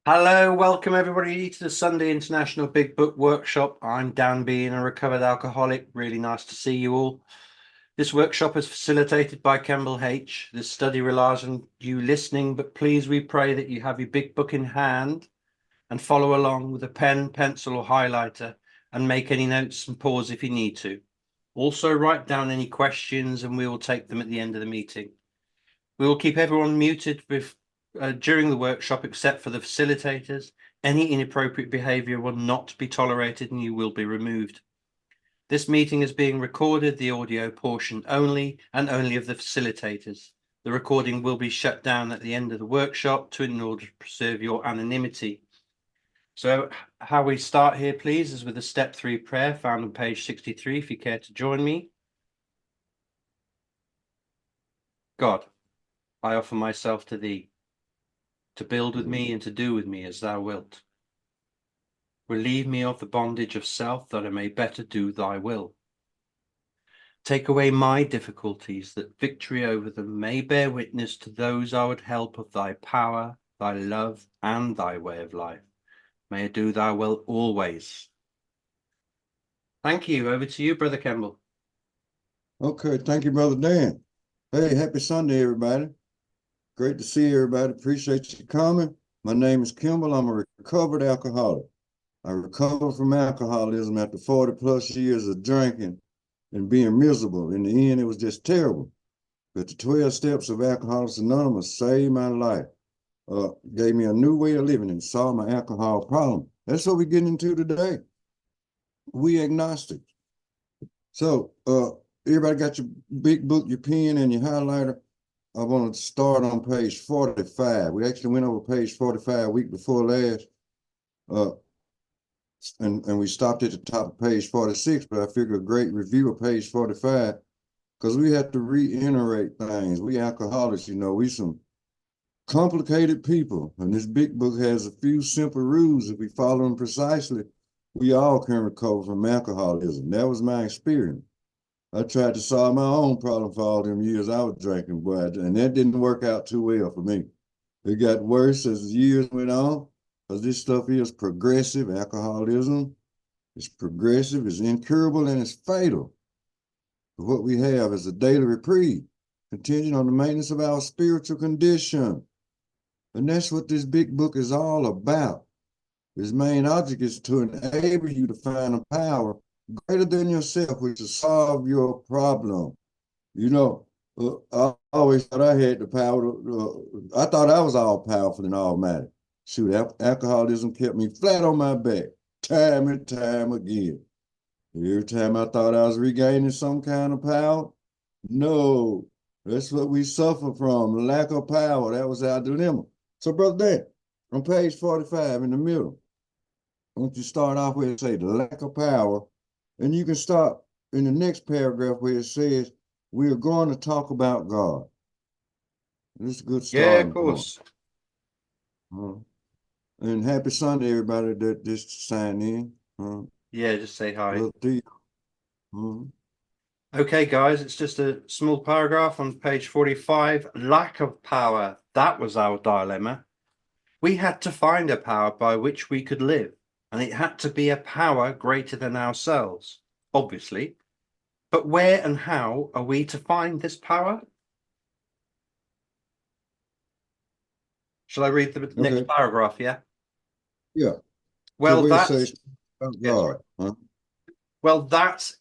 Hello, welcome everybody to the Sunday International Big Book Workshop. I'm Dan Bean, a recovered alcoholic. Really nice to see you all. This workshop is facilitated by Campbell H. This study relies on you listening, but please we pray that you have your big book in hand and follow along with a pen, pencil or highlighter and make any notes and pause if you need to. Also write down any questions and we will take them at the end of the meeting. We will keep everyone muted during the workshop except for the facilitators. Any inappropriate behavior will not be tolerated and you will be removed. This meeting is being recorded, the audio portion only, and only of the facilitators. The recording will be shut down at the end of the workshop in order to preserve your anonymity. So how we start here, please, is with a step 3 prayer found on page 63, if you care to join me. God, I offer myself to thee, to build with me and to do with me as thou wilt. Relieve me of the bondage of self, that I may better do thy will. Take away my difficulties, that victory over them may bear witness to those I would help of thy power, thy love, and thy way of life. May I do thy will always. Thank you. Over to you, Brother Campbell. Okay, thank you, Brother Dan. Hey, happy Sunday, everybody. Great to see everybody. Appreciate you coming. My name is Kimball. I'm a recovered alcoholic. I recovered from alcoholism after 40 plus years of drinking and being miserable. In the end, it was just terrible. But the 12 steps of Alcoholics Anonymous saved my life, gave me a new way of living and solved my alcohol problem. That's what we're getting into today. We Agnostics. So, everybody got your big book, your pen, and your highlighter. I want to start on page 45. We actually went over page 45 a week before last, uh, and we stopped at the top of page 46, but I figured a great review of page 45, because we have to reiterate things. We alcoholics, we some complicated people, and this big book has a few simple rules. If we follow them precisely, we all can recover from alcoholism. That was my experience. I tried to solve my own problem for all them years I was drinking, boy, and that didn't work out too well for me. It got worse as the years went on, because this stuff is progressive. Alcoholism is progressive, it's incurable, and it's fatal. But what we have is a daily reprieve, contingent on the maintenance of our spiritual condition. And that's what this big book is all about. Its main object is to enable you to find a power greater than yourself, which will solve your problem. I always thought I had the power. I thought I was all powerful and almighty. Shoot, alcoholism kept me flat on my back, time and time again. Every time I thought I was regaining some kind of power, no, that's what we suffer from, lack of power. That was our dilemma. So, Brother Dan, on page 45 in the middle, I want you to start off where it say the lack of power, and you can start in the next paragraph where it says, we are going to talk about God. This is a good Yeah, of starting point. course. And happy Sunday, everybody that just signed in. Yeah, just say hi. Okay, guys, it's just a small paragraph on page 45. Lack of power. That was our dilemma. We had to find a power by which we could live, and it had to be a power greater than ourselves, obviously. But where and how are we to find this power? Shall I read the next paragraph? Yeah. Yeah. So Well, where it that's says God. Well, that's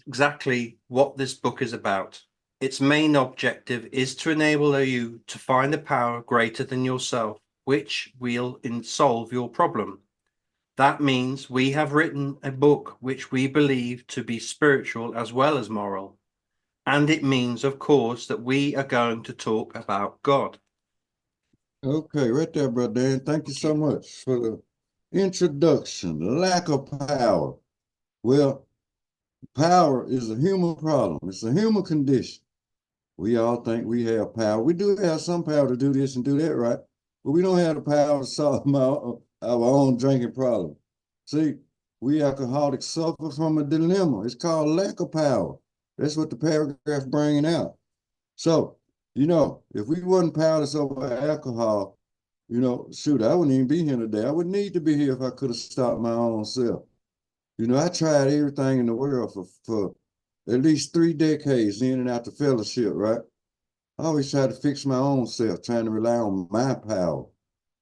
exactly what this book is about. Its main objective is to enable you to find a power greater than yourself, which will solve your problem. That means we have written a book which we believe to be spiritual as well as moral. And it means, of course, that we are going to talk about God. Okay, right there, Brother Dan. Thank you so much for the introduction. Lack of power. Well, power is a human problem. It's a human condition. We all think we have power. We do have some power to do this and do that, right? But we don't have the power to solve our own drinking problem. See, we alcoholics suffer from a dilemma. It's called lack of power. That's what the paragraph bringing out. So, if we wasn't powerless over alcohol, Shoot, I wouldn't even be here today. I wouldn't need to be here if I could have stopped my own self. I tried everything in the world for at least 3 decades in and out the fellowship, right? I always tried to fix my own self, trying to rely on my power.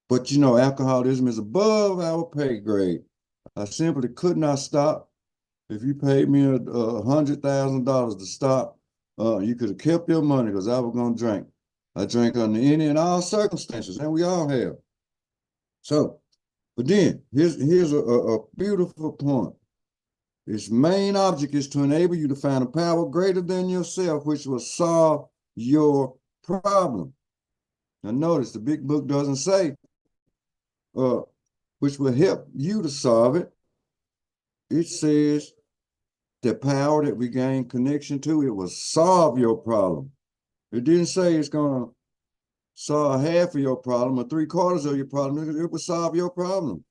But alcoholism is above our pay grade. I simply could not stop. If you paid me $100,000 to stop, you could have kept your money because I was gonna drink. I drank under any and all circumstances, and we all have. So, but then here's a beautiful point. Its main object is to enable you to find a power greater than yourself, which will solve your problem. Now, notice the big book doesn't say which will help you to solve it. It says the power that we gain connection to, it will solve your problem. It didn't say it's going to solve half of your problem or 3/4 of your problem. It will solve your problem.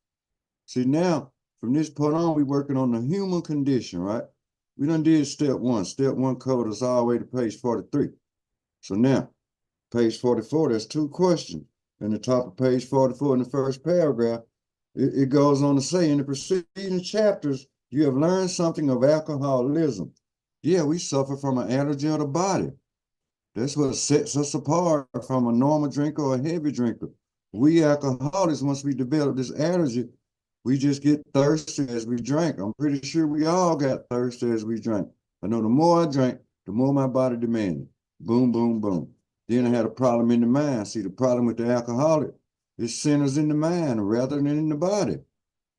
See, now, from this point on, we're working on the human condition, right? We done did step one. Step one covered us all the way to page 43. So now, page 44, there's 2 questions. In the top of page 44, in the first paragraph, it goes on to say, in the preceding chapters, you have learned something of alcoholism. Yeah, we suffer from an allergy of the body. That's what sets us apart from a normal drinker or a heavy drinker. We alcoholics, once we develop this allergy, we just get thirsty as we drink. I'm pretty sure we all got thirsty as we drank. I know the more I drank, the more my body demanded. Boom, boom, boom. Then I had a problem in the mind. See, the problem with the alcoholic is centers in the mind rather than in the body.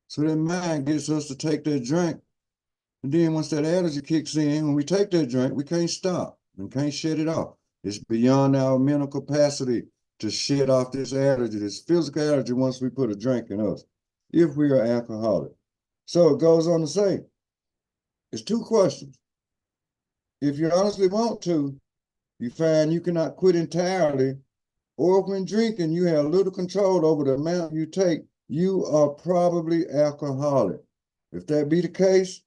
So that mind gets us to take that drink. And then once that allergy kicks in, when we take that drink, we can't stop and can't shut it off. It's beyond our mental capacity to shed off this allergy, this physical allergy, once we put a drink in us, if we are alcoholic. So it goes on to say, it's 2 questions. If you honestly want to, you find you cannot quit entirely, or when drinking, you have little control over the amount you take, you are probably alcoholic. If that be the case,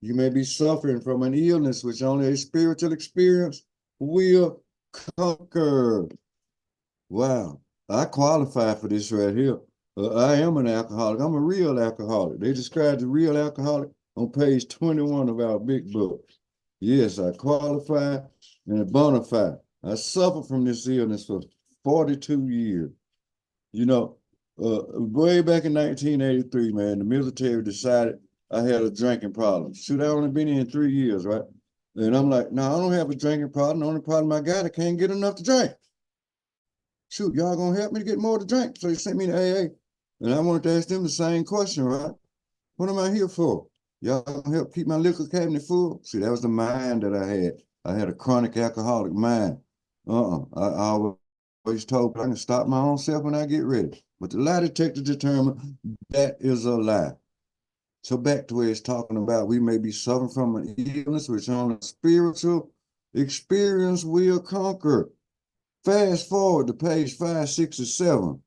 you may be suffering from an illness which only a spiritual experience will conquer. Wow, I qualify for this right here. I am an alcoholic. I'm a real alcoholic. They describe the real alcoholic on page 21 of our big book. Yes, I qualify and a bona fide. I suffered from this illness for 42 years. Way back in 1983, man, the military decided I had a drinking problem. Shoot, I only been in 3 years, right? And I'm like, no, I don't have a drinking problem. The only problem I got, I can't get enough to drink. Shoot, y'all gonna help me to get more to drink? So they sent me to AA. And I wanted to ask them the same question, right? What am I here for? Y'all gonna help keep my liquor cabinet full? See, that was the mind that I had. I had a chronic alcoholic mind. I always told I can stop my own self when I get ready. But the lie detector determined that is a lie. So back to where it's talking about we may be suffering from an illness which only spiritual experience will conquer. Fast forward to page 5, 6, and 7.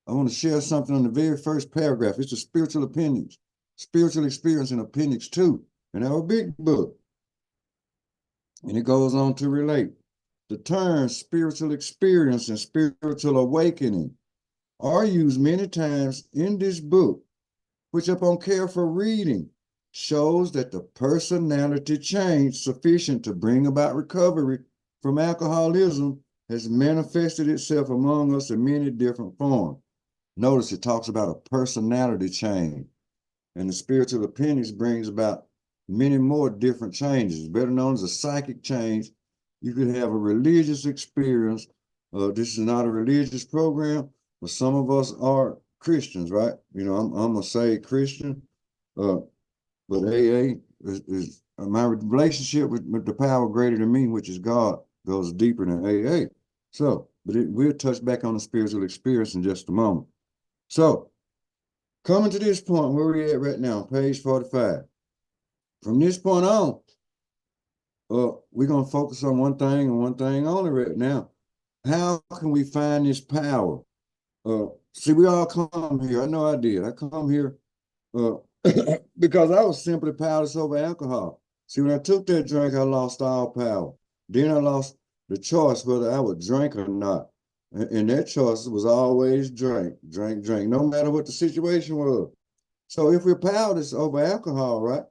I want to share something on the very first paragraph. It's the spiritual appendix, spiritual experience in appendix 2 in our big book. And it goes on to relate. The terms spiritual experience and spiritual awakening are used many times in this book, which upon careful reading shows that the personality change sufficient to bring about recovery from alcoholism has manifested itself among us in many different forms. Notice it talks about a personality change, and the spiritual appendix brings about many more different changes, better known as a psychic change. You could have a religious experience. This is not a religious program, but some of us are Christians, right? I'm a saved Christian, but AA is my relationship with the power greater than me, which is God, goes deeper than AA. So, but we'll touch back on the spiritual experience in just a moment. So, coming to this point where we're at right now, page 45. From this point on, we're going to focus on one thing and one thing only right now. How can we find this power? See, we all come here. I know I did. I come here because I was simply powerless over alcohol. See, when I took that drink, I lost all power. Then I lost the choice whether I would drink or not. And that choice was always drink, drink, drink, no matter what the situation was. So if we're powerless over alcohol, right,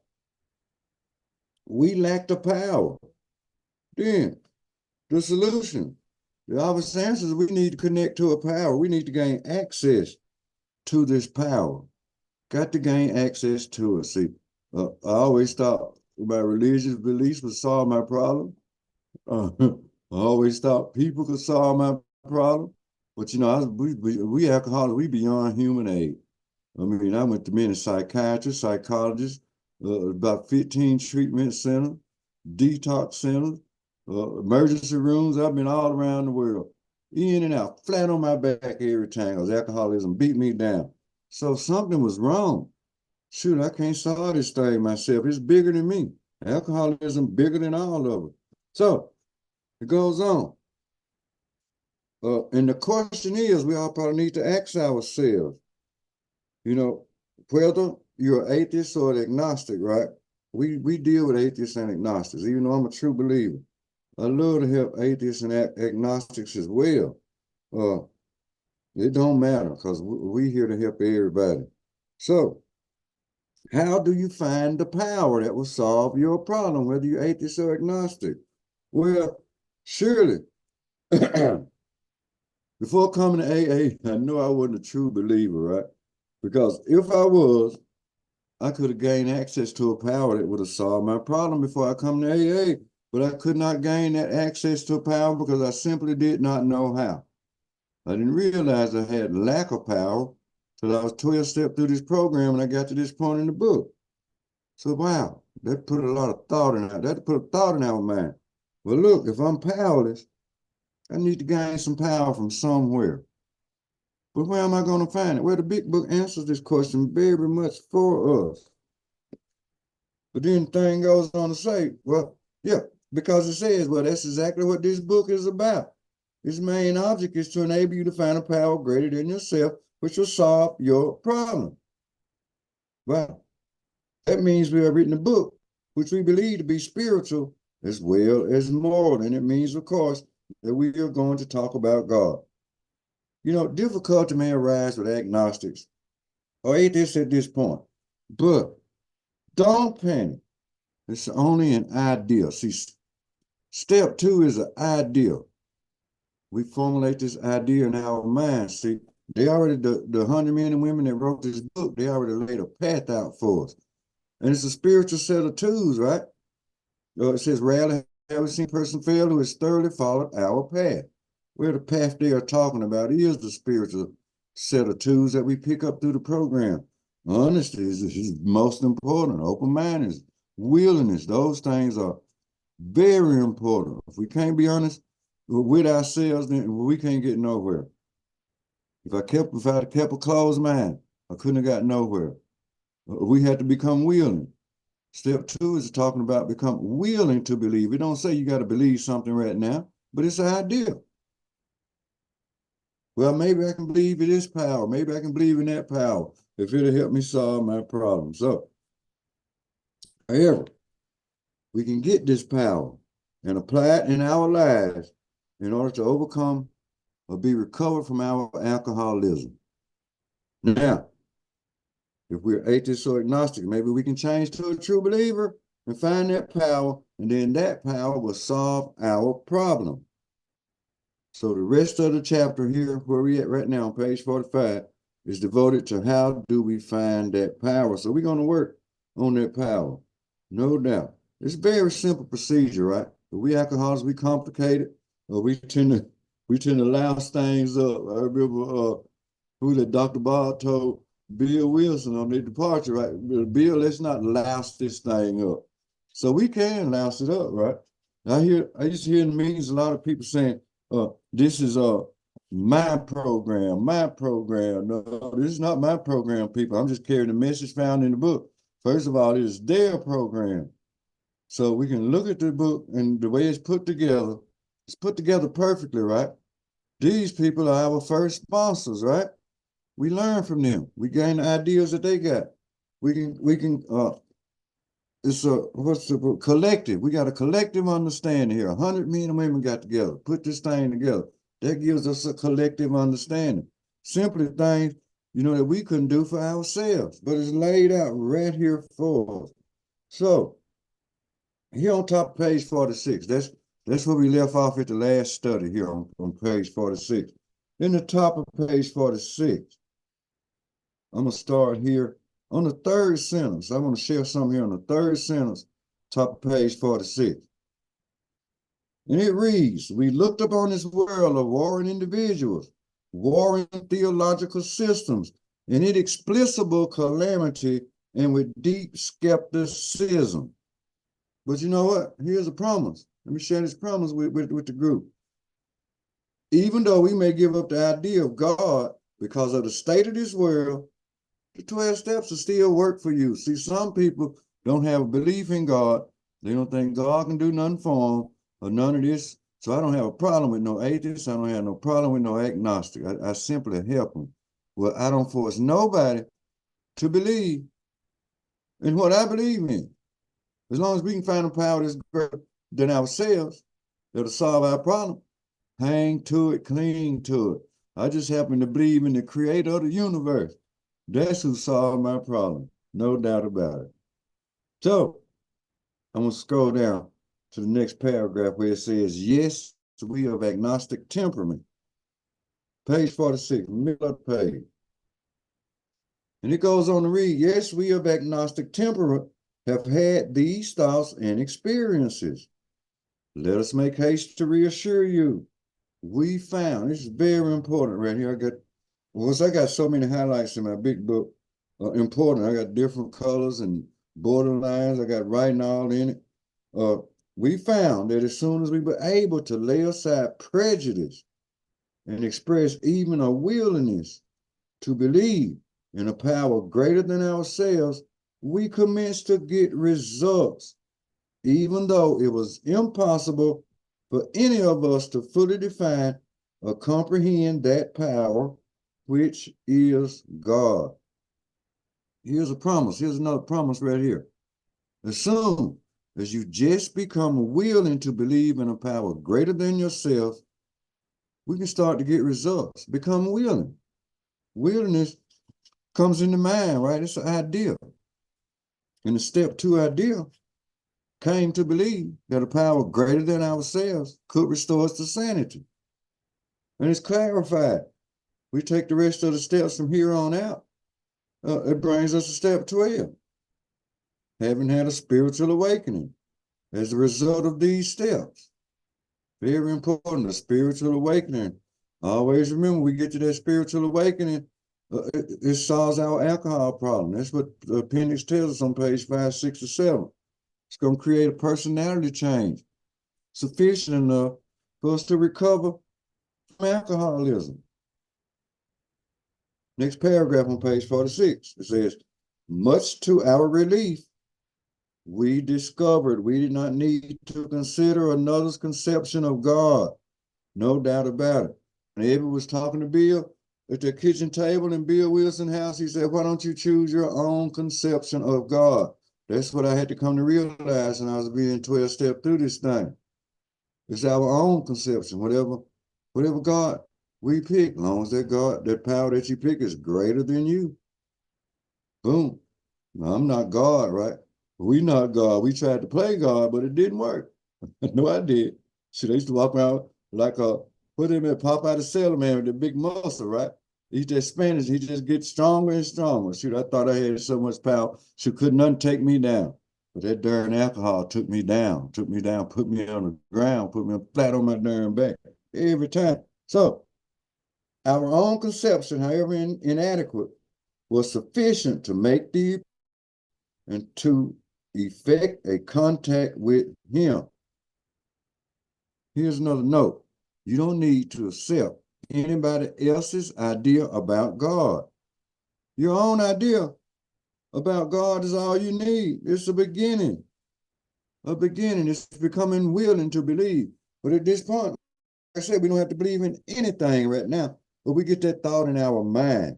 we lack the power. Then the solution, the obvious answer is we need to connect to a power. We need to gain access to this power. Got to gain access to it. See, I always thought my religious beliefs would solve my problem. I always thought people could solve my problem. But you know, we alcoholics, we beyond human aid. I mean, I went to many psychiatrists, psychologists, about 15 treatment centers, detox centers, emergency rooms. I've been all around the world, in and out, flat on my back every time because alcoholism beat me down. So something was wrong. Shoot, I can't solve this thing myself. It's bigger than me. Alcoholism bigger than all of it. So it goes on. And the question is, we all probably need to ask ourselves, you know, whether you're an atheist or an agnostic, right? We deal with atheists and agnostics, even though I'm a true believer. I love to help atheists and agnostics as well. It don't matter because we here to help everybody. So how do you find the power that will solve your problem, whether you're atheist or agnostic? Well, surely, before coming to AA, I knew I wasn't a true believer, right? Because if I was, I could have gained access to a power that would have solved my problem before I come to AA. But I could not gain that access to power because I simply did not know how. I didn't realize I had lack of power till I was 12 steps through this program and I got to this point in the book. So wow, that put a lot of thought in that. That put a thought in our mind. Well, look, if I'm powerless, I need to gain some power from somewhere. But where am I going to find it? Well, the big book answers this question very much for us. But then the thing goes on to say, well, yeah, because it says, well, that's exactly what this book is about. Its main object is to enable you to find a power greater than yourself, which will solve your problem. Well, that means we have written a book, which we believe to be spiritual as well as moral. And it means, of course, that we are going to talk about God. You know, difficulty may arise with agnostics or atheists at this point, but don't panic. It's only an idea. See, step 2 is an idea. We formulate this idea in our mind. See, they already, the 100 men and women that wrote this book, they already laid a path out for us. And it's a spiritual set of tools, right? It says, rarely have we seen a person fail who has thoroughly followed our path. Where the path they are talking about is the spiritual set of tools that we pick up through the program. Honesty is most important. Open-mindedness, willingness, those things are very important. If we can't be honest with ourselves, then we can't get nowhere. If I had kept a closed mind, I couldn't have got nowhere. We had to become willing. Step 2 is talking about become willing to believe. It don't say you got to believe something right now, but it's an idea. Well, maybe I can believe in this power. Maybe I can believe in that power if it'll help me solve my problem. So, however, we can get this power and apply it in our lives in order to overcome or be recovered from our alcoholism. Now, if we're atheist or agnostic, maybe we can change to a true believer and find that power, and then that power will solve our problem. So the rest of the chapter here, where we at right now on page 45, is devoted to how do we find that power. So we're going to work on that power, no doubt. It's a very simple procedure, right? But we alcoholics, we complicate it. We tend to louse things up. I remember who that Dr. Bob told Bill Wilson on their departure, right? Bill, let's not louse this thing up. So we can louse it up, right? I used to hear in meetings a lot of people saying, this is my program, my program. No, this is not my program, people. I'm just carrying the message found in the book. First of all, it is their program. So we can look at the book and the way it's put together perfectly, right? These people are our first sponsors, right? We learn from them. We gain the ideas that they got. It's what's the collective? We got a collective understanding here. 100 men and women got together, put this thing together. That gives us a collective understanding. Simply things, that we couldn't do for ourselves, but it's laid out right here for us. So here on top of page 46, that's where we left off at the last study here on page 46. In the top of page 46, I'm going to start here on the third sentence. I want to share something here on the third sentence, top of page 46. And it reads, we looked upon this world of warring individuals, warring theological systems, and inexplicable calamity, and with deep skepticism. But you know what? Here's a promise. Let me share this promise with the group. Even though we may give up the idea of God because of the state of this world, the 12 steps will still work for you. See, some people don't have a belief in God. They don't think God can do nothing for them or none of this. So I don't have a problem with no atheists. I don't have no problem with no agnostic. I simply help them. Well, I don't force nobody to believe in what I believe in. As long as we can find a power that's greater than ourselves, that'll solve our problem, hang to it, cling to it. I just happen to believe in the creator of the universe. That's who solved my problem, no doubt about it. So I'm going to scroll down to the next paragraph where it says, yes, we of agnostic temperament. Page 46, middle of the page. And it goes on to read, yes, we of agnostic temperament have had these thoughts and experiences. Let us make haste to reassure you. We found, this is very important right here. I got so many highlights in my big book, important. I got different colors and borderlines. I got writing all in it. We found that as soon as we were able to lay aside prejudice and express even a willingness to believe in a power greater than ourselves, we commenced to get results, even though it was impossible for any of us to fully define or comprehend that power, which is God. Here's a promise. Here's another promise right here. As soon as you just become willing to believe in a power greater than yourself, we can start to get results. Become willing. Willingness comes into mind, right? It's an idea. And the step 2 idea came to believe that a power greater than ourselves could restore us to sanity. And it's clarified. We take the rest of the steps from here on out. It brings us to step 12. Having had a spiritual awakening as a result of these steps. Very important, a spiritual awakening. Always remember, we get to that spiritual awakening, it solves our alcohol problem. That's what the appendix tells us on page 5, 6, or 7. It's going to create a personality change sufficient enough for us to recover from alcoholism. Next paragraph on page 46, it says, much to our relief, we discovered we did not need to consider another's conception of God. No doubt about it. And Evan was talking to Bill at the kitchen table in Bill Wilson's house. He said, why don't you choose your own conception of God? That's what I had to come to realize when I was being 12-step through this thing. It's our own conception. Whatever God we pick, as long as that God, that power that you pick is greater than you. Boom. Now, I'm not God, right? We not God. We tried to play God, but it didn't work. No, I did. See, they used to walk around like put him in Popeye the Sailor Man with the big muscle, right? He's just Spanish. He just gets stronger and stronger. Shoot, I thought I had so much power. She could nothing take me down. But that darn alcohol took me down, put me on the ground, put me flat on my darn back every time. So our own conception, however inadequate, was sufficient to make and to effect a contact with him. Here's another note. You don't need to accept anybody else's idea about God. Your own idea about God is all you need. It's a beginning. It's becoming willing to believe. But at this point, like I said, we don't have to believe in anything right now, but we get that thought in our mind.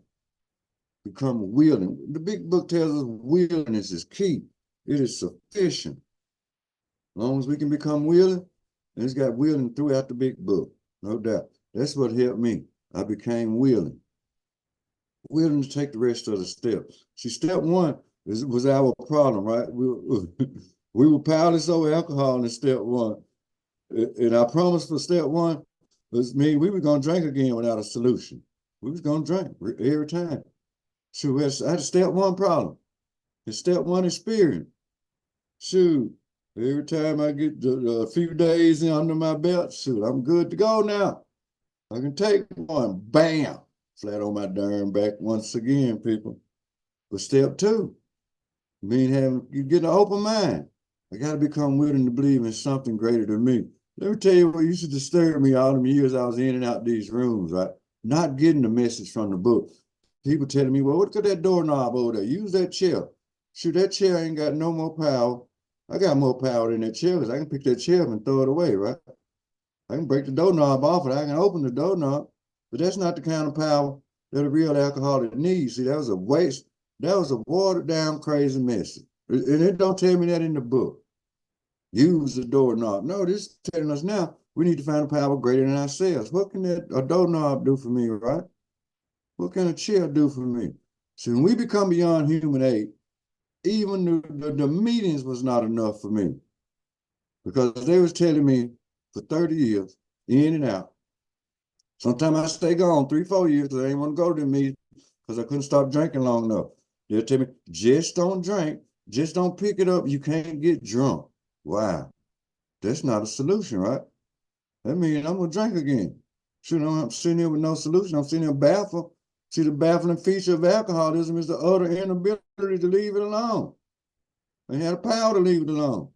Become willing. The big book tells us willingness is key. It is sufficient. As long as we can become willing, and it's got willing throughout the big book, no doubt. That's what helped me. I became willing to take the rest of the steps. See, step one was our problem, right? We were powerless over alcohol in step one. And our promise for step one was me, we were going to drink again without a solution. We was going to drink every time. So I had a step one problem. And step one experience. Shoot, every time I get a few days under my belt, shoot, I'm good to go now. I can take one, bam, flat on my darn back once again, people. But step two, you get an open mind. I got to become willing to believe in something greater than me. Let me tell you what used to disturb me all them years I was in and out these rooms, right? Not getting the message from the book. People telling me, well, look at that doorknob over there. Use that chair. Shoot, that chair ain't got no more power. I got more power than that chair because I can pick that chair up and throw it away, right? I can break the doorknob off and I can open the doorknob, but that's not the kind of power that a real alcoholic needs. See, that was a waste. That was a watered down crazy message. And it don't tell me that in the book. Use the doorknob. No, this is telling us now we need to find a power greater than ourselves. What can a doorknob do for me, right? What can a chair do for me? So when we become beyond human aid, even the meetings was not enough for me because they was telling me for 30 years, in and out. Sometimes I stay gone 3-4 years because I didn't want to go to the meetings because I couldn't stop drinking long enough. They'll tell me, just don't drink, just don't pick it up. You can't get drunk. Wow, that's not a solution, right? That means I'm gonna drink again. Shoot, I'm sitting here with no solution. I'm sitting here baffled. See, the baffling feature of alcoholism is the utter inability to leave it alone. I had the power to leave it alone.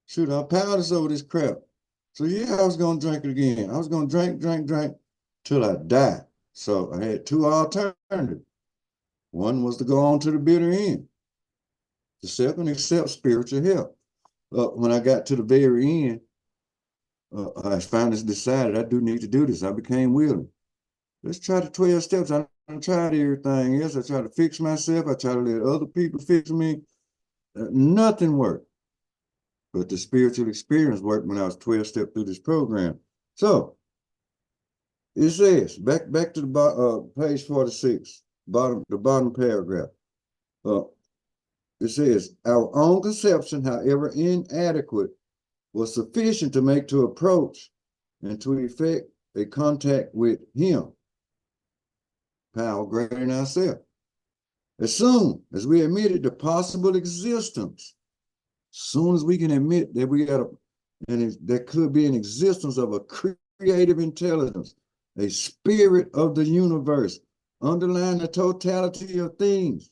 Shoot, I'm powerless over this crap. So yeah, I was gonna drink it again. I was gonna drink till I die. So I had two alternatives. One was to go on to the bitter end. The second, accept spiritual help. When I got to the very end, I finally decided I do need to do this. I became willing. Let's try the 12 steps. I tried everything else. I tried to fix myself. I tried to let other people fix me. Nothing worked. But the spiritual experience worked when I was 12 steps through this program. So it says, back to the page 46, the bottom paragraph. It says, our own conception, however inadequate, was sufficient to make to approach and to effect a contact with him. Power greater than ourselves. As soon as we admitted the possible existence, soon as we can admit that we got there could be an existence of a creative intelligence, a spirit of the universe, underlying the totality of things,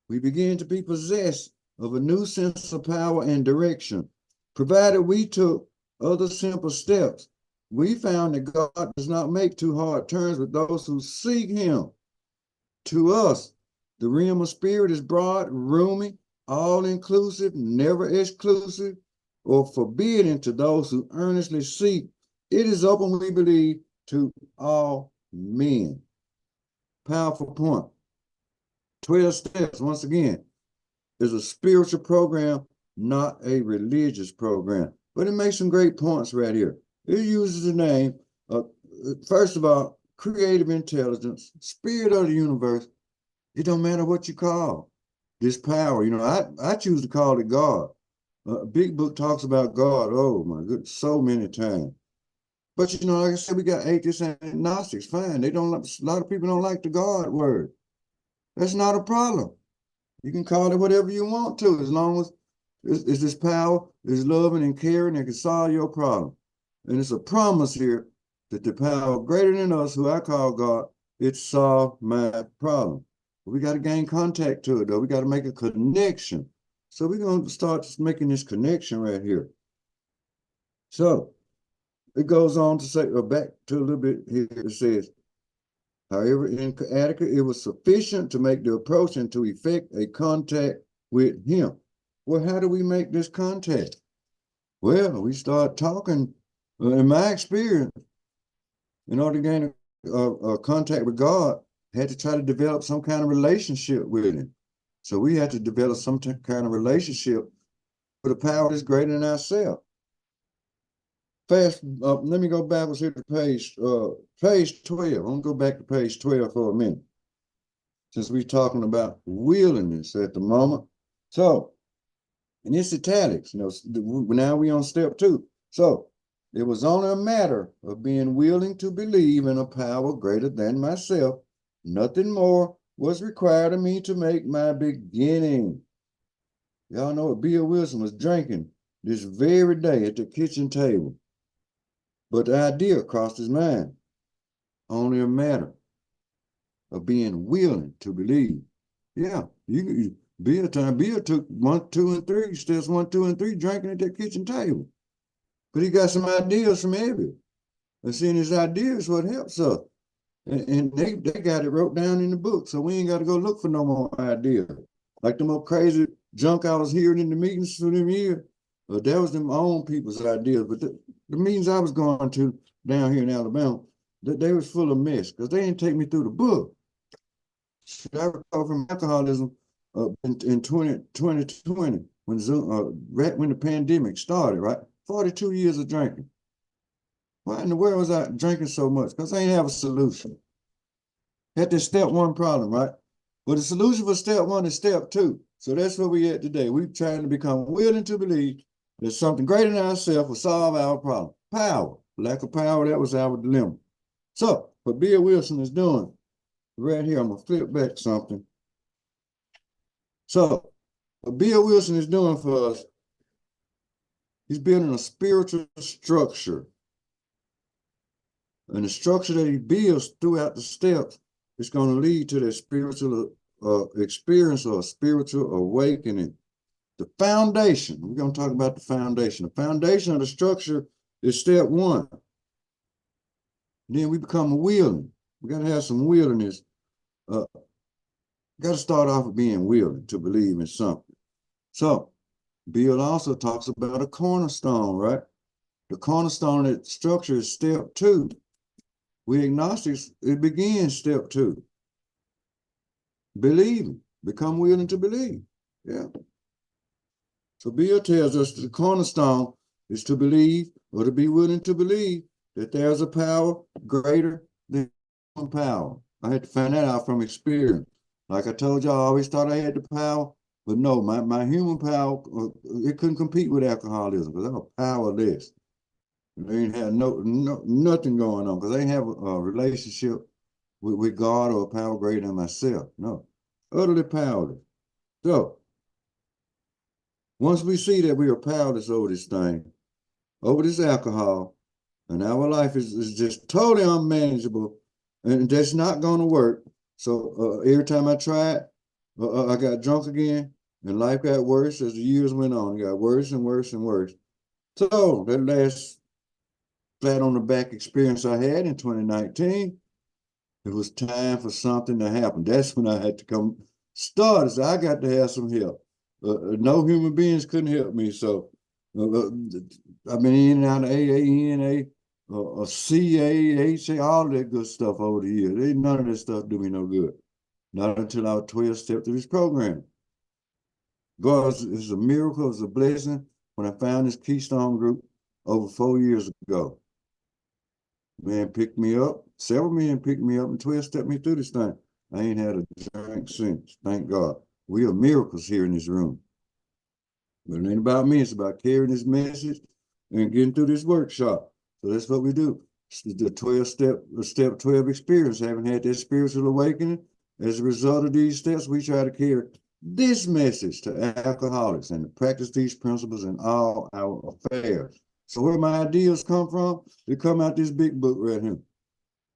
we begin to be possessed of a new sense of power and direction. Provided we took other simple steps, we found that God does not make too hard turns with those who seek him. To us, the realm of spirit is broad, roomy, all-inclusive, never exclusive, or forbidden to those who earnestly seek. It is open, we believe, to all men. Powerful point. 12 steps, once again, is a spiritual program, not a religious program. But it makes some great points right here. It uses the name of, first of all, creative intelligence, spirit of the universe. It don't matter what you call this power. You know, I choose to call it God. Big Book talks about God, oh my goodness, so many times. But you know, like I said, we got atheists and agnostics. Fine, a lot of people don't like the God word. That's not a problem. You can call it whatever you want to, as long as it's this power, is loving and caring, and can solve your problem. And it's a promise here that the power greater than us, who I call God, it solved my problem. But we got to gain contact to it, though. We got to make a connection. So we're going to start making this connection right here. So it goes on to say, back to a little bit here, it says, however inadequate, it was sufficient to make the approach and to effect a contact with him. Well, how do we make this contact? Well, we start talking. In my experience, in order to gain a contact with God, had to try to develop some kind of relationship with him. So we had to develop some kind of relationship with a power that's greater than ourselves. let me go backwards here to page 12. I'm gonna go back to page 12 for a minute, since we're talking about willingness at the moment. So, and it's italics, now we on step 2. So, it was only a matter of being willing to believe in a power greater than myself. Nothing more was required of me to make my beginning. Y'all know what Bill Wilson was drinking this very day at the kitchen table. But the idea crossed his mind. Only a matter of being willing to believe. Yeah, Bill took 1, 2, and 3 steps, 1, 2, and 3 drinking at that kitchen table. But he got some ideas from every. And seeing his ideas what helps us. And they got it wrote down in the book, so we ain't got to go look for no more ideas. Like the more crazy junk I was hearing in the meetings for them years, that was them own people's ideas. But the meetings I was going to down here in Alabama, they was full of mess because they didn't take me through the book. I recall from alcoholism in 2020 when Zoom, right when the pandemic started, right? 42 years of drinking. Why in the world was I drinking so much? Because I ain't have a solution. Had this step 1 problem, right? But the solution for step 1 is step 2. So that's where we at today. We're trying to become willing to believe that something greater than ourselves will solve our problem. Power. Lack of power, that was our dilemma. So what Bill Wilson is doing, right here, I'm going to flip back something. So what Bill Wilson is doing for us, he's building a spiritual structure. And the structure that he builds throughout the steps is going to lead to that spiritual experience or spiritual awakening. The foundation, we're going to talk about the foundation. The foundation of the structure is step 1. Then we become willing. We got to have some willingness. Got to start off with being willing to believe in something. So Bill also talks about a cornerstone, right? The cornerstone of that structure is step 2. We agnostics, it begins step 2. Believing, become willing to believe. Yeah. So Bill tells us the cornerstone is to believe or to be willing to believe that there's a power greater than power. I had to find that out from experience. Like I told you, I always thought I had the power, but no, my human power, it couldn't compete with alcoholism because I was powerless. They ain't had nothing going on because they ain't have a relationship with God or a power greater than myself. No, utterly powerless. So once we see that we are powerless over this thing, over this alcohol, and our life is just totally unmanageable, and that's not going to work. So every time I tried, I got drunk again, and life got worse as the years went on. It got worse and worse and worse. So that last flat on the back experience I had in 2019, it was time for something to happen. That's when I had to come start. So I got to have some help. No human beings couldn't help me. So I've been in and out of AA, ENA, CA, HA, all that good stuff over the years. None of that stuff do me no good. Not until I was 12 steps through this program. God is a miracle, it's a blessing when I found this Keystone group over 4 years ago. Man picked me up. Several men picked me up and 12 stepped me through this thing. I ain't had a drink since. Thank God. We are miracles here in this room. But it ain't about me. It's about carrying this message and getting through this workshop. So that's what we do. It's the step 12 experience. Having had that spiritual awakening, as a result of these steps, we try to carry this message to alcoholics and to practice these principles in all our affairs. So where my ideas come from, they come out this big book right here.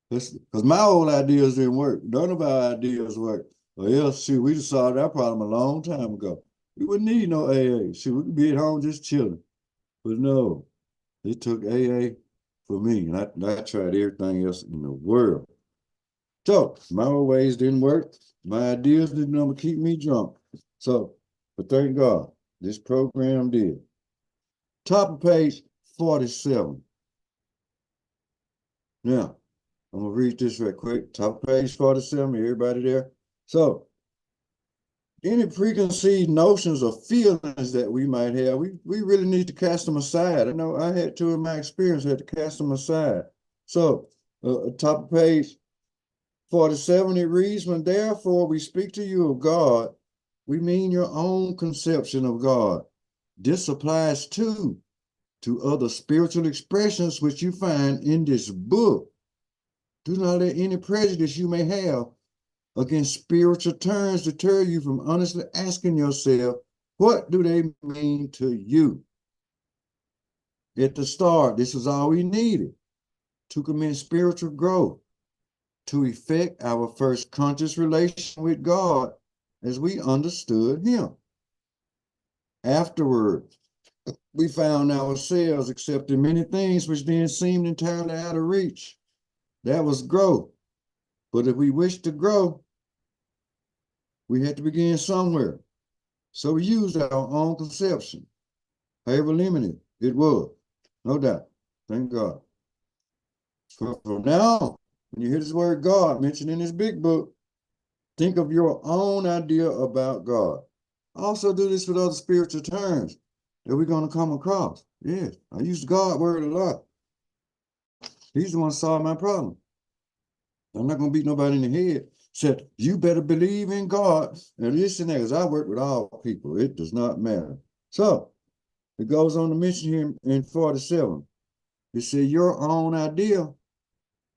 Because my old ideas didn't work. None of our ideas work. Or else, shoot, we just solved that problem a long time ago. We wouldn't need no AA. Shoot, we could be at home just chilling. But no, it took AA for me. And I tried everything else in the world. So my old ways didn't work. My ideas didn't keep me drunk. So, but thank God, this program did. Top of page 47. Now, I'm going to read this right quick. Top of page 47, everybody there? So, any preconceived notions or feelings that we might have, we really need to cast them aside. I know I had to in my experience, had to cast them aside. So top of page 47, it reads, when therefore we speak to you of God, we mean your own conception of God. This applies too to other spiritual expressions which you find in this book. Do not let any prejudice you may have against spiritual terms deter you from honestly asking yourself, what do they mean to you? At the start, this is all we needed to commence spiritual growth, to effect our first conscious relation with God as we understood Him. Afterward, we found ourselves accepting many things which then seemed entirely out of reach. That was growth. But if we wish to grow, we had to begin somewhere. So we used our own conception, however limited it was, no doubt. Thank God. From now on, when you hear this word God mentioned in this big book, think of your own idea about God. Also do this with other spiritual terms that we're going to come across. Yes, I use God word a lot. He's the one who solved my problem. I'm not going to beat nobody in the head. Said, you better believe in God and this and that, because I work with all people. It does not matter. So it goes on to mention here in 47. It said, your own idea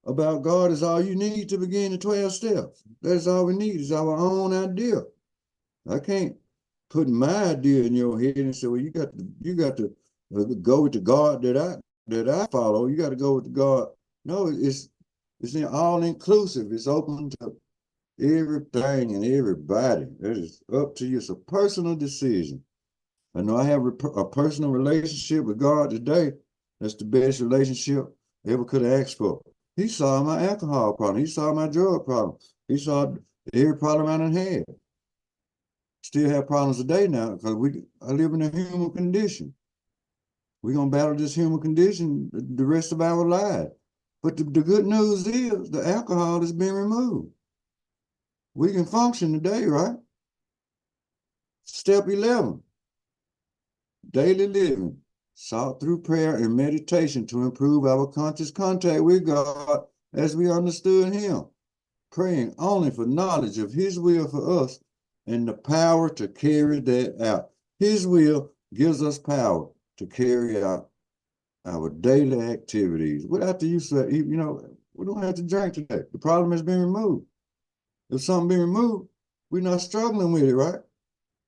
about God is all you need to begin the 12 steps. That's all we need is our own idea. I can't put my idea in your head and say, well, you got to go with the God that I follow. You got to go with the God. No, it's all inclusive. It's open to everything and everybody. It is up to you. It's a personal decision. I know I have a personal relationship with God today. That's the best relationship I ever could have asked for. He saw my alcohol problem. He saw my drug problem. He saw every problem I done had. Still have problems today now because I live in a human condition. We're going to battle this human condition the rest of our lives. But the good news is the alcohol has been removed. We can function today, right? Step 11, daily living, sought through prayer and meditation to improve our conscious contact with God as we understood Him, praying only for knowledge of His will for us and the power to carry that out. His will gives us power to carry out our daily activities without the use of, we don't have to drink today. The problem has been removed. If something been removed, we're not struggling with it, right?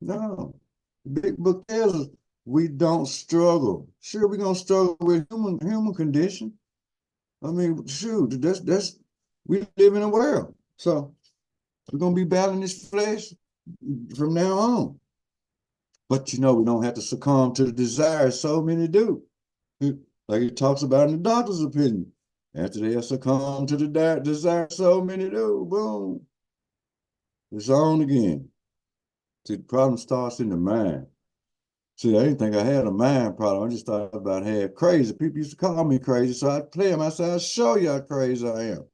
No. The big book tells us we don't struggle. Sure, we're gonna struggle with human condition. I mean, shoot, that's we live in a world. So we're gonna be battling this flesh from now on. But we don't have to succumb to the desires so many do. Like it talks about in the doctor's opinion. After they have succumbed to the desire, so many do, boom. It's on again. See, the problem starts in the mind. See, I didn't think I had a mind problem. I just thought about having crazy. People used to call me crazy, so I'd play them. I said, I'll show you how crazy I am.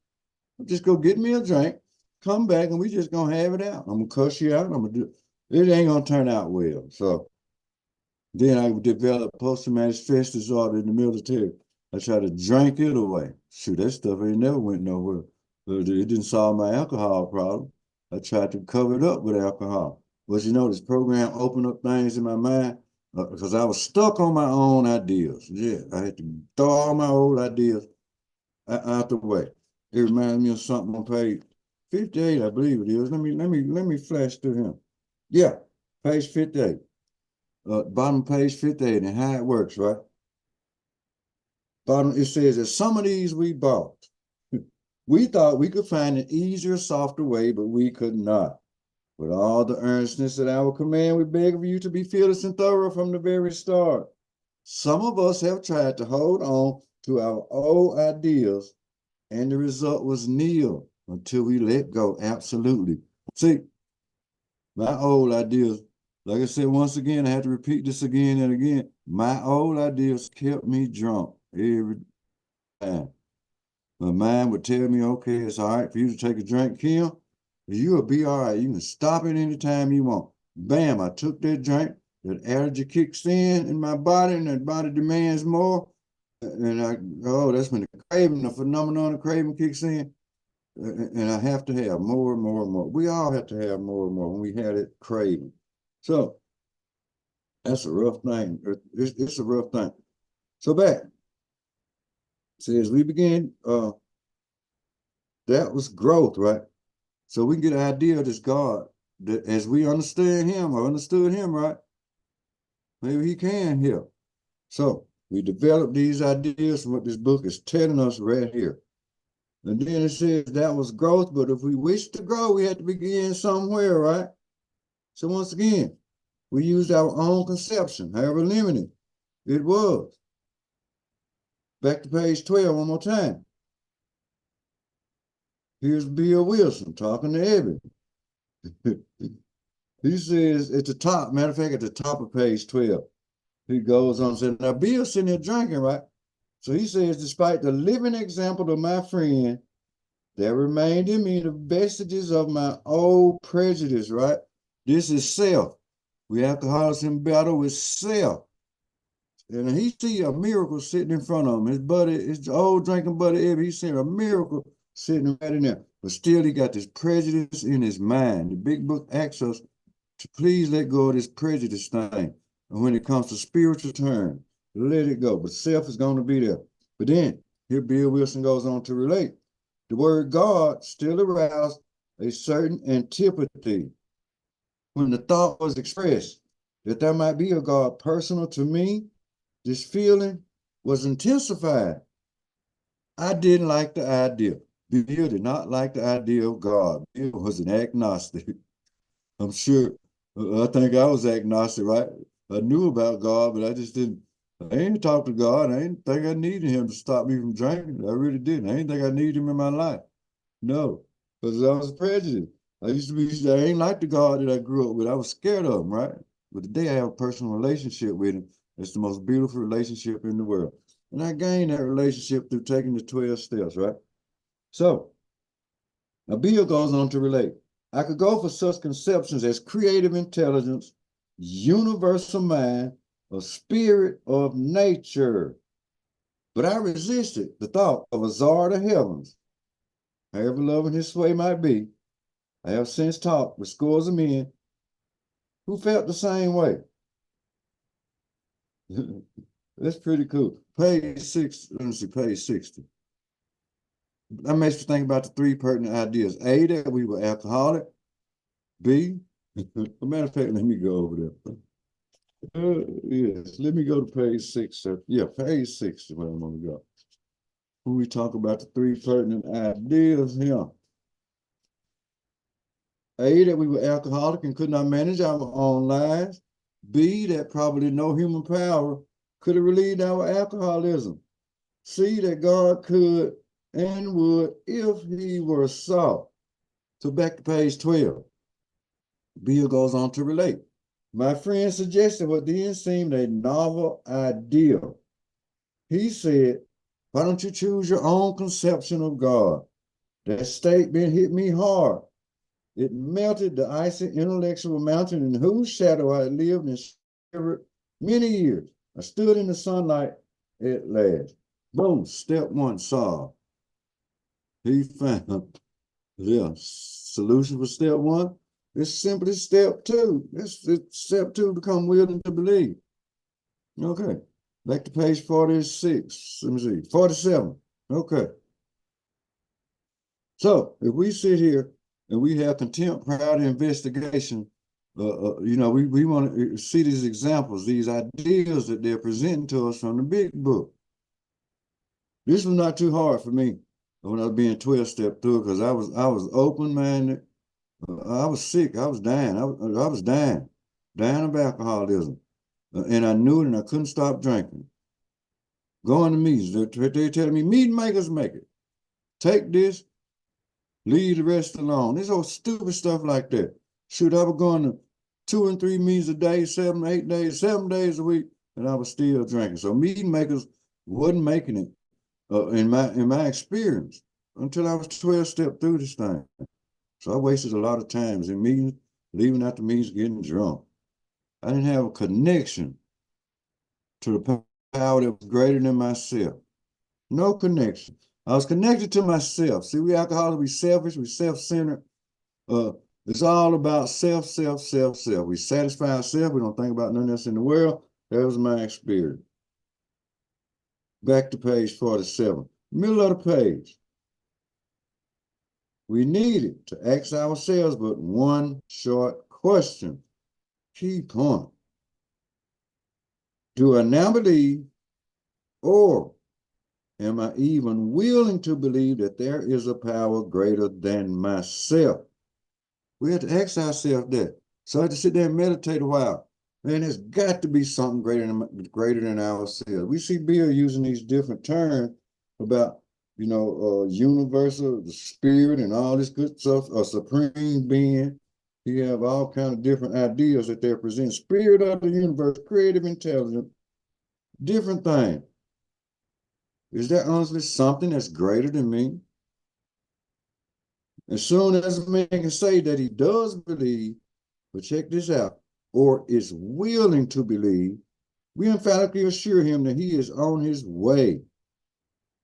Just go get me a drink, come back, and we just gonna have it out. I'm gonna cuss you out. I'm gonna do it. Ain't gonna turn out well. So then I developed post-traumatic stress disorder in the military. I tried to drink it away. Shoot, that stuff ain't never went nowhere. It didn't solve my alcohol problem. I tried to cover it up with alcohol. But this program opened up things in my mind because I was stuck on my own ideas. Yeah, I had to throw all my old ideas out the way. It reminds me of something on page 58, I believe it is. Let me flash through him. Yeah, page 58. Bottom page 58 and how it works, right? Bottom, it says that some of these we bought. We thought we could find an easier, softer way, but we could not. With all the earnestness at our command, we beg of you to be fearless and thorough from the very start. Some of us have tried to hold on to our old ideas, and the result was nil until we let go. Absolutely. See, my old ideas, like I said, once again, I had to repeat this again and again. My old ideas kept me drunk every time. My mind would tell me, okay, it's all right for you to take a drink, Kim. You'll be all right. You can stop it anytime you want. Bam, I took that drink, that allergy kicks in my body, and that body demands more. And that's when the craving, the phenomenon of craving kicks in. And I have to have more and more and more. We all have to have more and more when we have it craving. So that's a rough thing. It's a rough thing. So back, says we begin, that was growth, right? So we can get an idea of this God that as we understand him or understood him, right? Maybe he can help. So we develop these ideas from what this book is telling us right here. And then it says that was growth, but if we wish to grow, we have to begin somewhere, right? So once again, we used our own conception, however limited it was. Back to page 12 one more time. Here's Bill Wilson talking to Evan. He says at the top, matter of fact, at the top of page 12, he goes on and says, now Bill's sitting there drinking, right? So he says, despite the living example of my friend, there remained in me the vestiges of my old prejudice, right? This is self. We alcoholics in battle with self. And he see a miracle sitting in front of him. His buddy, his old drinking buddy, Evan, he's seeing a miracle sitting right in there. But still, he got this prejudice in his mind. The big book asks us to please let go of this prejudice thing. And when it comes to spiritual terms, let it go. But self is going to be there. But then, here Bill Wilson goes on to relate. The word God still aroused a certain antipathy when the thought was expressed that there might be a God personal to me. This feeling was intensified. I didn't like the idea. Bill did not like the idea of God. Bill was an agnostic. I'm sure. I think I was agnostic, right? I knew about God, but I just didn't. I ain't talk to God. I didn't think I needed him to stop me from drinking. I really didn't. I didn't think I needed him in my life. No, because I was prejudiced. I ain't like the God that I grew up with. I was scared of him, right? But today I have a personal relationship with him. It's the most beautiful relationship in the world. And I gained that relationship through taking the 12 steps, right? So, now Bill goes on to relate. I could go for such conceptions as creative intelligence, universal mind, a spirit of nature. But I resisted the thought of a czar of the heavens, however loving his sway might be. I have since talked with scores of men who felt the same way. That's pretty cool. Page 6, let me see, page 60. That makes me think about the three pertinent ideas. A, that we were alcoholic. B, as a matter of fact, let me go over there. Yes, let me go to page 6. Yeah, page 6 is where I'm going to go. When we talk about the three pertinent ideas here. A, that we were alcoholic and could not manage our own lives. B, that probably no human power could have relieved our alcoholism. C, that God could and would if he were sought. So back to page 12. Bill goes on to relate. My friend suggested what then seemed a novel idea. He said, why don't you choose your own conception of God? That statement hit me hard. It melted the icy intellectual mountain in whose shadow I lived and shivered many years. I stood in the sunlight at last. Boom, step one solved. He found the solution for step one. It's simply step two. It's step two, become willing to believe. Okay, back to page 46. Let me see, 47. Okay. So if we sit here and we have contempt, pride, and investigation, we want to see these examples, these ideas that they're presenting to us from the big book. This was not too hard for me when I was being 12-step through because I was open-minded. I was sick. I was dying. I was dying of alcoholism. And I knew it and I couldn't stop drinking. Going to meetings, they're telling me, meeting makers make it. Take this, leave the rest alone. This old stupid stuff like that. Shoot, I was going to 2 and 3 meetings a day, 7, 8 days, 7 days a week, and I was still drinking. So meeting makers wasn't making it in my experience until I was 12-step through this thing. So I wasted a lot of times in meetings leaving out the means getting drunk. I didn't have a connection to the power that was greater than myself. No connection. I was connected to myself. See, we alcoholics, we selfish, we self-centered. It's all about self, self, self, self. We satisfy ourselves. We don't think about nothing else in the world. That was my experience. Back to page 47. Middle of the page. We needed to ask ourselves but one short question. Key point. Do I now believe, or am I even willing to believe that there is a power greater than myself? We have to ask ourselves that. So I had to sit there and meditate a while. Man, there's got to be something greater than ourselves. We see Bill using these different terms about, universal, the spirit, and all this good stuff, a supreme being. You have all kinds of different ideas that they're presenting. Spirit of the universe, creative intelligence, different things. Is there honestly something that's greater than me? As soon as a man can say that he does believe, but check this out, or is willing to believe, we emphatically assure him that he is on his way.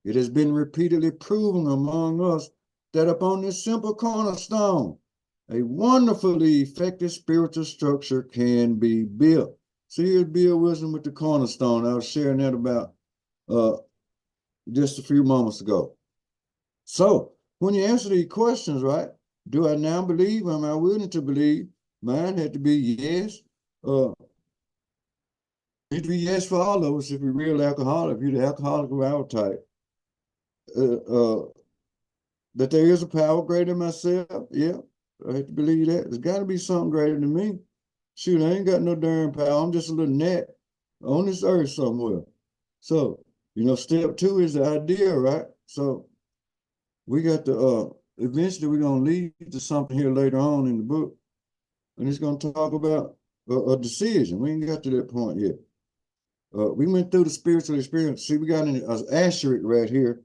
It has been repeatedly proven among us that upon this simple cornerstone, a wonderfully effective spiritual structure can be built. See, here's Bill Wilson with the cornerstone. I was sharing that about just a few moments ago. So when you answer these questions, right, do I now believe? Am I willing to believe? Mine had to be yes. It had to be yes for all of us if we're real alcoholic, if you're the alcoholic of our type. That there is a power greater than myself. Yeah, I have to believe that. There's got to be something greater than me. Shoot, I ain't got no darn power. I'm just a little gnat on this earth somewhere. So, step 2 is the idea, right? So we got to, eventually we're going to lead to something here later on in the book. And it's going to talk about a decision. We ain't got to that point yet. We went through the spiritual experience. See, we got an asterisk right here.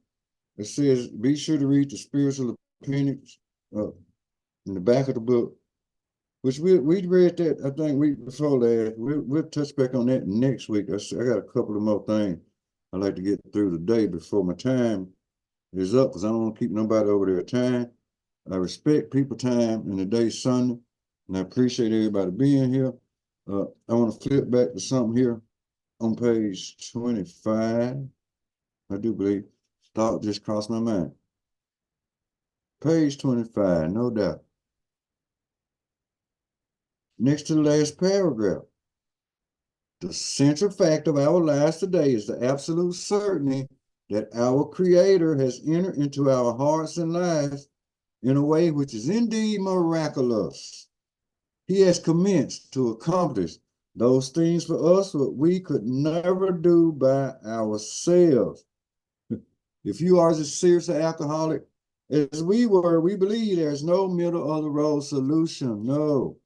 It says, be sure to read the spiritual opinions in the back of the book, which we read that, I think, week before last. We'll touch back on that next week. I got a couple of more things I'd like to get through today before my time is up, because I don't want to keep nobody over their time. I respect people's time, and the day's Sunday, and I appreciate everybody being here. I want to flip back to something here on page 25. I do believe. Thought just crossed my mind. Page 25, no doubt. Next to the last paragraph. The central fact of our lives today is the absolute certainty that our Creator has entered into our hearts and lives in a way which is indeed miraculous. He has commenced to accomplish those things for us what we could never do by ourselves. If you are as serious an alcoholic as we were, we believe there's no middle of the road solution. No.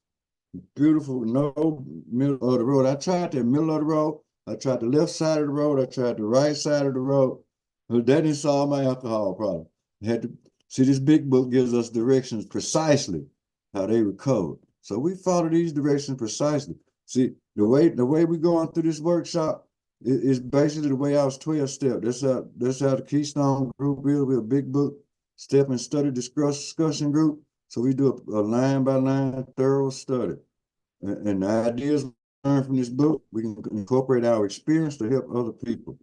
Beautiful, no middle of the road. I tried the middle of the road. I tried the left side of the road. I tried the right side of the road. But that didn't solve my alcohol problem. I had to see, this big book gives us directions precisely how they recover. So we follow these directions precisely. See, the way we're going through this workshop is basically the way I was 12-step. That's how the Keystone group is. We're a big book, step and study discussion group. So we do a line by line thorough study. And the ideas we learn from this book, we can incorporate our experience to help other people.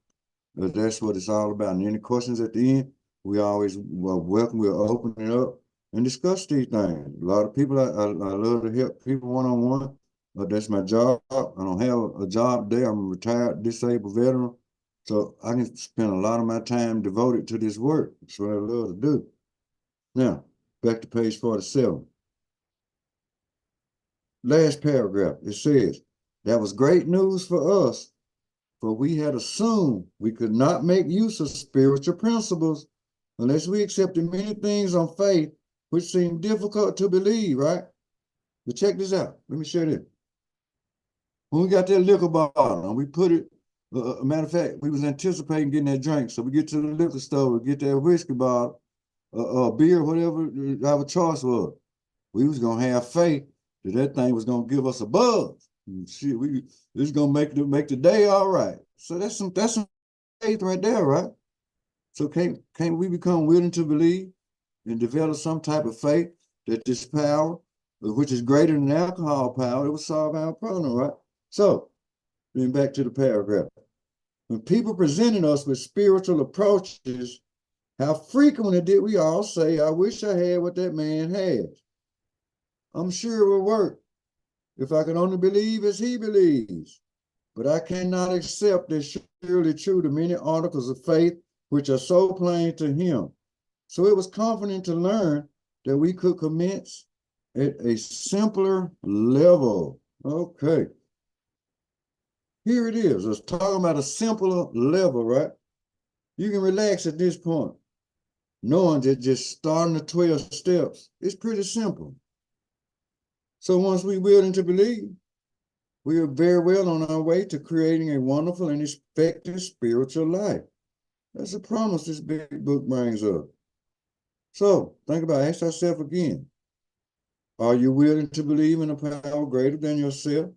That's what it's all about. And any questions at the end, we always welcome, we'll open it up and discuss these things. A lot of people, I love to help people one-on-one. That's my job. I don't have a job there. I'm a retired disabled veteran. So I can spend a lot of my time devoted to this work. That's what I love to do. Now, back to page 47. Last paragraph, it says, that was great news for us, for we had assumed we could not make use of spiritual principles unless we accepted many things on faith which seem difficult to believe, right? But check this out. Let me share this. When we got that liquor bottle and we put it, matter of fact, we was anticipating getting that drink. So we get to the liquor store, we get that whiskey bottle, beer, whatever our choice was. We was going to have faith that thing was gonna give us a buzz. And shit, this is gonna make the day all right. So that's some faith right there, right? So can't we become willing to believe and develop some type of faith that this power, which is greater than alcohol power, it will solve our problem, right? So, then back to the paragraph. When people presented us with spiritual approaches, how frequently did we all say, I wish I had what that man has? I'm sure it would work if I could only believe as he believes. But I cannot accept as surely true the many articles of faith which are so plain to him. So it was comforting to learn that we could commence at a simpler level. Okay. Here it is. It's talking about a simpler level, right? You can relax at this point, knowing that just starting the 12 steps is pretty simple. So once we're willing to believe, we are very well on our way to creating a wonderful and effective spiritual life. That's a promise this big book brings up. So think about it. Ask yourself again. Are you willing to believe in a power greater than yourself?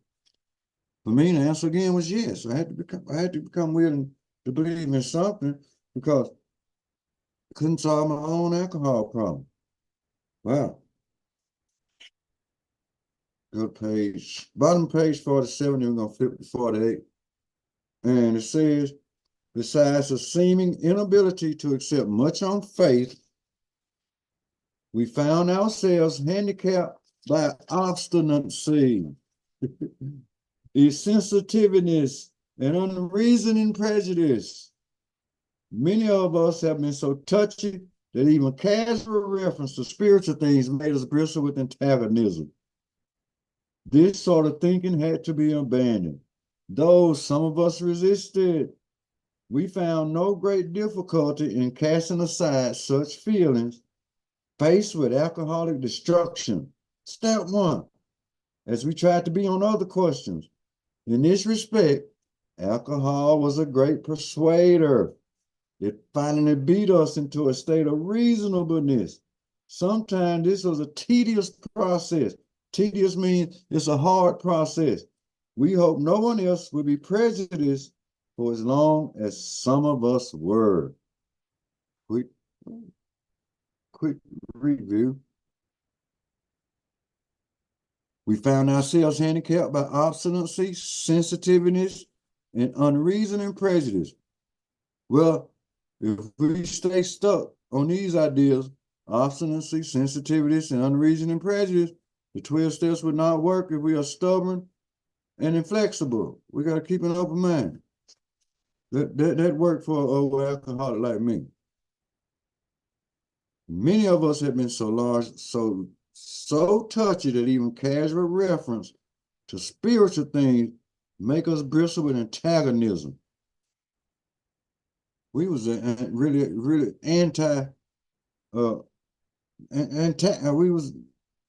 For me, the answer again was yes. I had to become willing to believe in something because I couldn't solve my own alcohol problem. Wow. Go to bottom page 47, we're going to flip to 48. And it says, besides a seeming inability to accept much on faith, we found ourselves handicapped by obstinacy, insensitiveness, and unreasoning prejudice. Many of us have been so touchy that even casual reference to spiritual things made us bristle with antagonism. This sort of thinking had to be abandoned. Though some of us resisted, we found no great difficulty in casting aside such feelings faced with alcoholic destruction. Step one, as we tried to be on other questions. In this respect, alcohol was a great persuader. It finally beat us into a state of reasonableness. Sometimes this was a tedious process. Tedious means it's a hard process. We hope no one else will be prejudiced for as long as some of us were. Quick review. We found ourselves handicapped by obstinacy, sensitiveness, and unreasoning prejudice. Well, if we stay stuck on these ideas, obstinacy, sensitiveness, and unreasoning prejudice, the 12 steps would not work if we are stubborn and inflexible. We got to keep an open mind. That worked for an old alcoholic like me. Many of us have been so touchy that even casual reference to spiritual things make us bristle with antagonism. We was really we was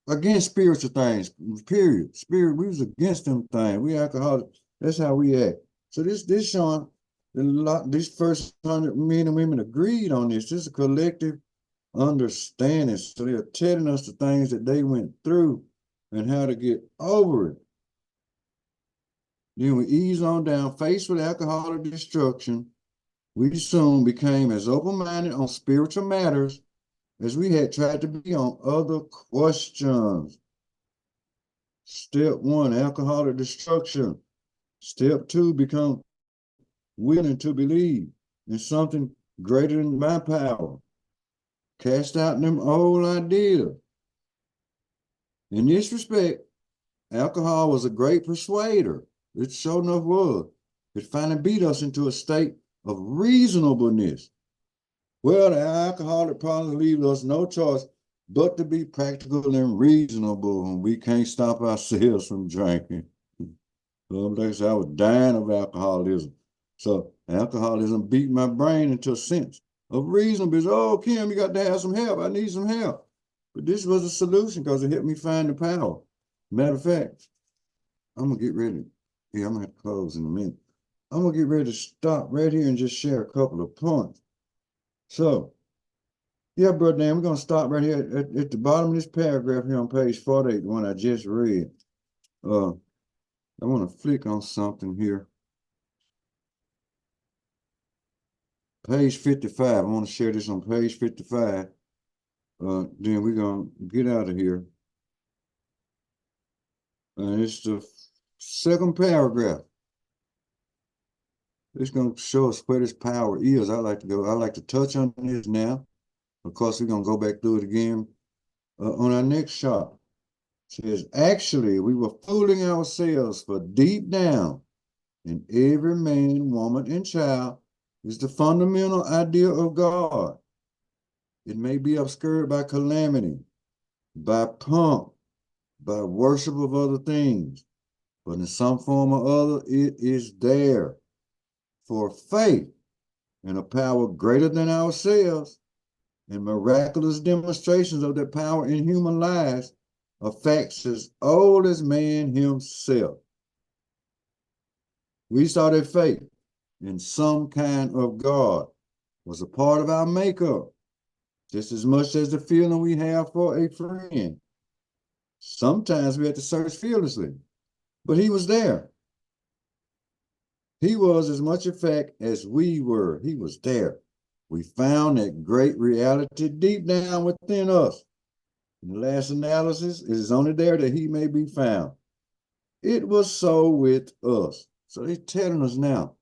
against spiritual things, period. We was against them things. We alcoholics, that's how we act. So this showing these first 100 men and women agreed on this. This is a collective understanding. So they're telling us the things that they went through and how to get over it. Then we ease on down, faced with alcoholic destruction. We soon became as open-minded on spiritual matters as we had tried to be on other questions. Step one, alcoholic destruction. Step two, become willing to believe in something greater than my power. Cast out them old ideas. In this respect, alcohol was a great persuader. It sure enough was. It finally beat us into a state of reasonableness. Well, the alcoholic problem leaves us no choice but to be practical and reasonable, and we can't stop ourselves from drinking. Like I said, I was dying of alcoholism. So alcoholism beat my brain into a sense of reasonableness. Oh, Kim, you got to have some help. I need some help. But this was a solution because it helped me find the power. Matter of fact, I'm going to get ready. Yeah, I'm going to have to close in a minute. I'm going to get ready to stop right here and just share a couple of points. So Yeah, brother Dan, we're gonna stop right here at the bottom of this paragraph here on page 48, the one I just read. I want to flick on something here. Page 55. I want to share this on page 55. Then we're gonna get out of here. And it's the second paragraph. It's gonna show us where this power is. I like to touch on this now. Of course, we're gonna go back through it again on our next shot. It says, actually, we were fooling ourselves, for deep down in every man, woman, and child is the fundamental idea of God. It may be obscured by calamity, by pomp, by worship of other things, but in some form or other, it is there. For faith and a power greater than ourselves and miraculous demonstrations of that power in human lives are facts as old as man himself. We saw that faith in some kind of God was a part of our makeup, just as much as the feeling we have for a friend. Sometimes we had to search fearlessly, but he was there. He was as much a fact as we were. He was there. We found that great reality deep down within us. In the last analysis, it is only there that he may be found. It was so with us. So they're telling us now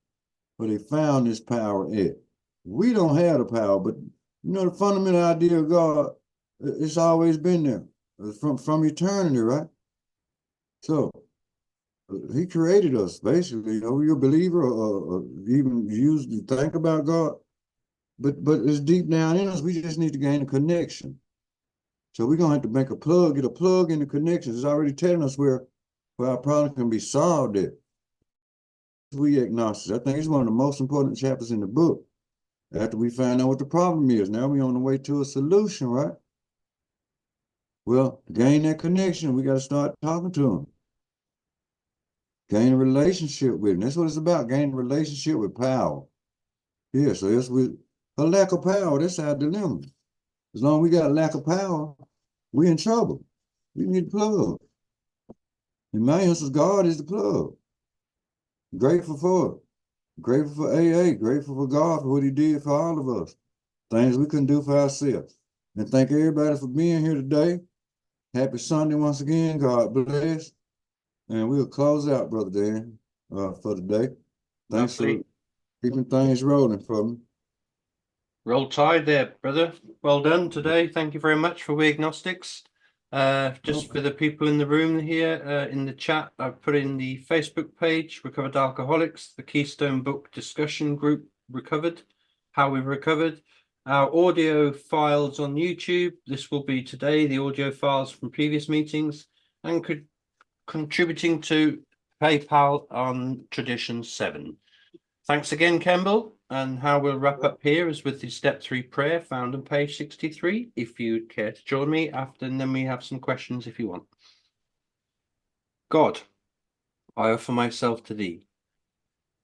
where they found this power at. We don't have the power, but you know, the fundamental idea of God, it's always been there from eternity, right? So he created us, basically. You know, you're a believer or even used to think about God, but it's deep down in us. We just need to gain a connection. So we're gonna have to make get a plug in the connections. It's already telling us where our problem can be solved at. We Agnostics. I think it's one of the most important chapters in the book. After we find out what the problem is, now we're on the way to a solution, right? Well, to gain that connection, we got to start talking to them. Gain a relationship with them. That's what it's about, gaining a relationship with power. Yeah, so it's with a lack of power, that's our dilemma. As long as we got a lack of power, we're in trouble. We need a plug. In my instance, God is the plug. Grateful for it. Grateful for AA. Grateful for God for what he did for all of us. Things we couldn't do for ourselves. And thank everybody for being here today. Happy Sunday once again. God bless. And we'll close out, Brother Dan, for today. Thanks for keeping things rolling for me. Roll Tide there, brother. Well done today. Thank you very much for We Agnostics. Just for the people in the room here, in the chat, I've put in the Facebook page, Recovered Alcoholics, the Keystone Book discussion group, Recovered, how we've recovered. Our audio files on YouTube. This will be today, the audio files from previous meetings, and contributing to PayPal on Tradition 7. Thanks again, Kemble. And how we'll wrap up here is with the step 3 prayer found on page 63. If you'd care to join me after, and then we have some questions if you want. God, I offer myself to thee,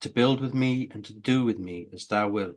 to build with me and to do with me as thou wilt.